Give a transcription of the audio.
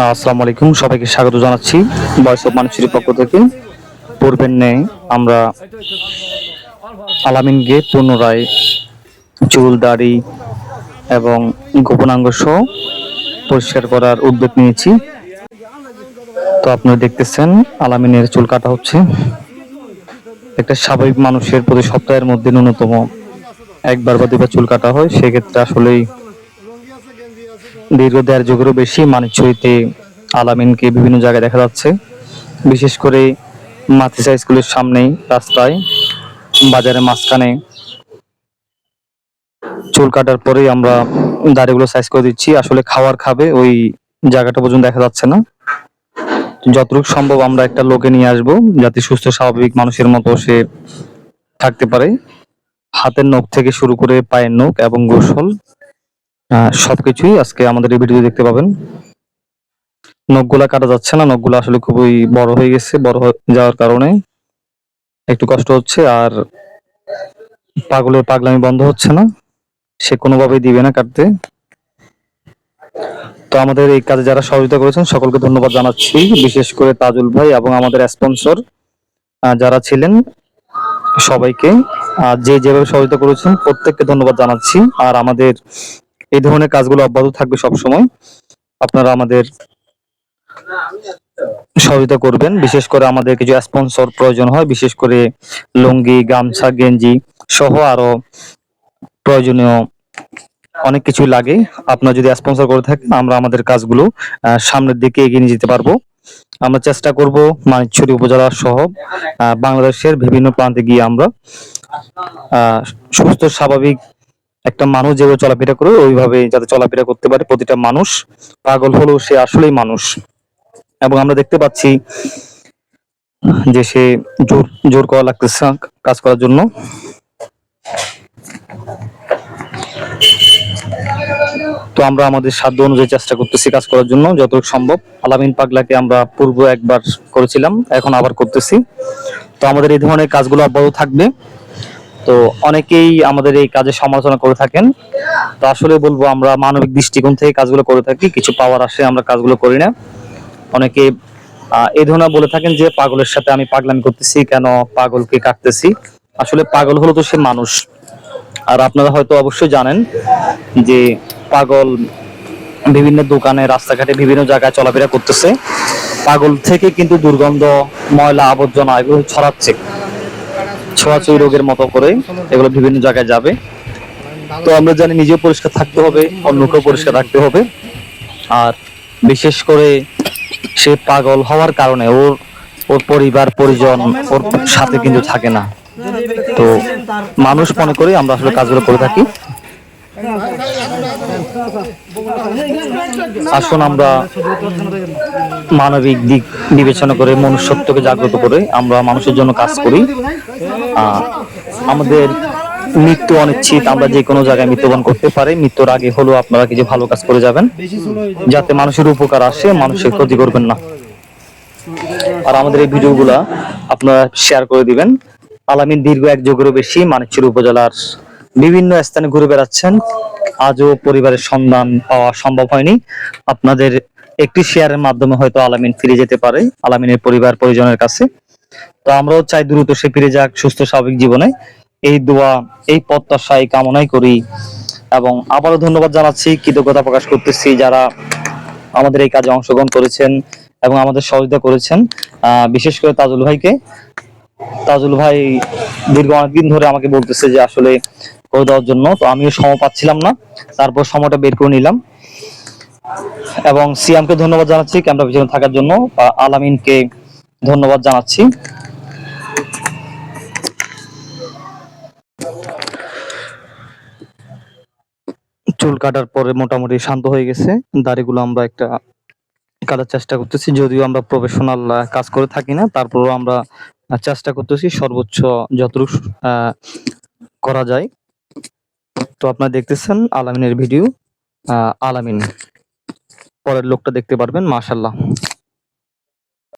আসসালামু আলাইকুম, সবাইকে স্বাগত জানাচ্ছি ভয়েস অফ মানুষের পক্ষ থেকে। পূর্বের ন্যায় আমরা আলামিনকে পুনরায় চুল, দাড়ি এবং গোপনাঙ্গ সহ পরিষ্কার করার উদ্যোগ নিয়েছি। তো আপনারা দেখতেছেন আলামিনের চুল কাটা হচ্ছে। একটা স্বাভাবিক মানুষের প্রতি সপ্তাহের মধ্যে ন্যূনতম একবার বা দুবার চুল কাটা হয়। সেক্ষেত্রে আসলেই দীর্ঘ ১.৫ যুগেরও বেশি মানিকছড়িতে আলামিনকে বিভিন্ন জায়গায় দেখা যাচ্ছে, বিশেষ করে মাদ্রাসা স্কুলের সামনেই, রাস্তায়, বাজারের মাঝখানে। চুল কাটার পরেই আমরা দাড়িগুলো সাইজ করে দিচ্ছি। আসলে খাওয়ার খাবে ওই জায়গাটা পর্যন্ত দেখা যাচ্ছে না। যতটুকু সম্ভব আমরা একটা লোকে নিয়ে আসবো যাতে সুস্থ স্বাভাবিক মানুষের মতো সে থাকতে পারে। হাতের নখ থেকে শুরু করে পায়ের নখ এবং গোসল সবকিছুই আজকে আমাদের এই ভিডিও দেখতে পাবেন। নখগুলা কাটা যাচ্ছে না, নখগুলো আসলে খুবই বড় হয়ে গেছে। বড় হয়ে যাওয়ার কারণে একটু কষ্ট হচ্ছে, আর পাগলের পাগলামি বন্ধ হচ্ছে না। সে কোনোভাবেই দিবে না কাটতে। তো আমাদের এই কাজে যারা সহযোগিতা করেছেন সকলকে ধন্যবাদ জানাচ্ছি, বিশেষ করে তাজুল ভাই এবং আমাদের স্পন্সর যারা ছিলেন সবাইকে। যে যেভাবে সহযোগিতা করেছেন প্রত্যেককে ধন্যবাদ জানাচ্ছি। আর আমাদের এই ধরনের কাজগুলো অব্যাহত থাকবে সব সময়। আপনারা আমাদের সহযোগিতা করবেন। বিশেষ করে আমাদের কিছু স্পন্সর প্রয়োজন হয়, বিশেষ করে লুঙ্গি, গামছা, গেঞ্জি সহ আরো প্রয়োজনীয় অনেক কিছুই লাগে। আপনারা যদি স্পন্সর করে থাকেন আমরা আমাদের কাজগুলো সামনের দিকে এগিয়ে নিয়ে যেতে পারবো। আমরা চেষ্টা করব মানিকছড়ি উপজেলা সহ বাংলাদেশের বিভিন্ন প্রান্তে গিয়ে আমরা সুস্থ স্বাভাবিক একটা মানুষ যেভাবে চলাফেরা করে ওইভাবে যাতে চলাফেরা করতে পারে প্রতিটা মানুষ। পাগল হলেও সে আসলেই মানুষ। এবং আমরা দেখতে পাচ্ছি যে সে জোর জোর করা লাগতেছে কাজ করার জন্য। তো আমরা আমাদের সাধ্য অনুযায়ী চেষ্টা করতেছি কাজ করার জন্য যতটুকু সম্ভব। আলামিন পাগলাকে আমরা পূর্ব একবার করেছিলাম, এখন আবার করতেছি। তো আমাদের এই ধরনের কাজগুলো অব্যাহত থাকবে। তো অনেকেই আমাদের এই কাজে সমালোচনা করে থাকেন। তো আসলে বলবো আমরা মানবিক দৃষ্টিকোণ থেকে কাজগুলো করে থাকি, কিছু পাওয়ার আসে আমরা কাজগুলো করি না। অনেকে এই ধরনের বলে থাকেন যে পাগলের সাথে আমি পাগলামি করতেছি, কেন পাগলকে কাটতেছি। আসলে পাগল হলো তো সে মানুষ। আর আপনারা হয়তো অবশ্যই জানেন যে পাগল বিভিন্ন দোকানে, রাস্তাঘাটে, বিভিন্ন জায়গায় চলাফেরা করতেছে। পাগল থেকে কিন্তু দুর্গন্ধ, ময়লা, আবর্জনা এগুলো ছড়াচ্ছে, ছোঁয়াছুঁই রোগের মতো করে এগুলো বিভিন্ন জায়গায় যাবে। তো আমরা জানি নিজেও পরিষ্কার থাকতে হবে, অন্যকেও পরিষ্কার রাখতে হবে। আর বিশেষ করে সে পাগল হওয়ার কারণে ওর ওর পরিবার পরিজন ওর সাথে কিন্তু থাকে না। তো মানুষ মনে করে আমরা আসলে কাজগুলো করে থাকি। আসুন আমরা মানবিক দিক বিবেচনা করে, মনুষ্যত্বকে জাগ্রত করে আমরা মানুষের জন্য কাজ করি। আমাদের মৃত্যু অনিশ্চিত, আমরা যে কোনো জায়গায় মৃত্যুবরণ করতে পারি। মৃত্যুর আগে হলেও আপনারা কিছু ভালো কাজ করে যাবেন যাতে মানুষের উপকার আসে, মানুষের ক্ষতি করবেন না। আর আমাদের এই ভিডিওগুলা আপনারা শেয়ার করে দিবেন। আলামিন দীর্ঘ ১ যুগেরও বেশি মানিকছড়ি উপজেলার বিভিন্ন স্থানে ঘুরে বেড়াচ্ছেন, আজও পরিবারের সন্ধান পাওয়া সম্ভব হয়নি। আপনাদের একটি শেয়ারের মাধ্যমে হয়তো আলামিন ফিরে যেতে পারে আলামিনের পরিবার পরিজনের কাছে। তো আমরাও চাই দ্রুত সে ফিরে যাক সুস্থ স্বাভাবিক জীবনে। এই দোয়া, এই প্রত্যাশা, এই কামনাই করি। এবং আবারও ধন্যবাদ জানাচ্ছি, কৃতজ্ঞতা প্রকাশ করতেছি যারা আমাদের এই কাজে অংশগ্রহণ করেছেন এবং আমাদের সহযোগিতা করেছেন। বিশেষ করে তাজুল ভাইকে। তাজুল ভাই দীর্ঘ অনেকদিন ধরে আমাকে বলতেছে যে আসলে করে দেওয়ার জন্য, তো আমিও সময় পাচ্ছিলাম না, তারপর সময়টা বের করে নিলাম। এবং সিয়ামকে ধন্যবাদ জানাচ্ছি ক্যামেরা পিছনে থাকার জন্য। আলামিনকে ধন্যবাদ জানাচ্ছি। চুল কাটার পরে মোটামুটি শান্ত হয়ে গেছে। দাড়িগুলো আমরা একটা কাটার চেষ্টা করতেছি, যদিও আমরা প্রফেশনাল কাজ করে থাকি না, তারপরেও আমরা চেষ্টা করতেছি সর্বোচ্চ যতটুকু করা যায়। তো আপনারা দেখতেছেন আলামিনের ভিডিও। আলামিন, পরের লোকটা দেখতে পারবেন, মাশাআল্লাহ।